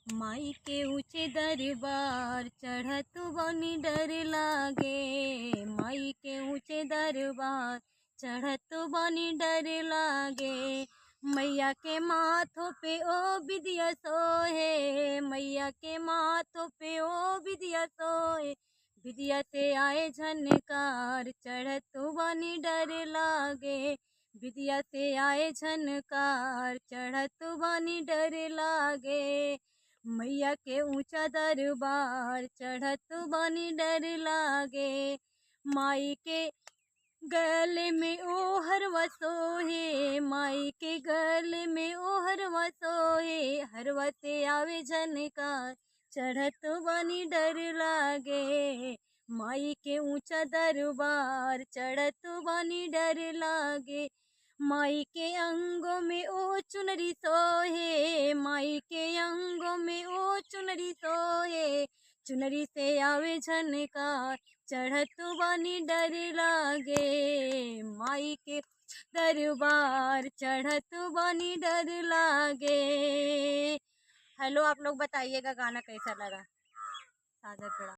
माई के ऊंचे दरबार चढ़त बनी डर लागे। माई के ऊंचे दरबार चढ़त बनी डर लागे। मैया के माथों पे ओ विद्या सोहे। मैया के माथों पे ओ विद्या सोहे। विद्या से आए झनकार चढ़त बनी डर लागे। विद्या से आए झनकार चढ़त बनी डर लागे। मैया के ऊंचा दरबार चढ़त बनी डर लागे। माई के गले में ओ हरवा सोहे। माई के गले में ओ हरवा सोहे। हरवा से आवे झनकार चढ़त बनी डर लागे। माई के ऊंचा दरबार चढ़त बनी डर लागे। माई के अंगों में ओ चुनरी सोहे। माई के अंगों में ओ चुनरी सोहे। चुनरी से आवे झनकार चढ़त बनी डर लागे। माई के दरबार चढ़त बनी डर लागे। हेलो, आप लोग बताइएगा गाना कैसा लगा। साझा करा।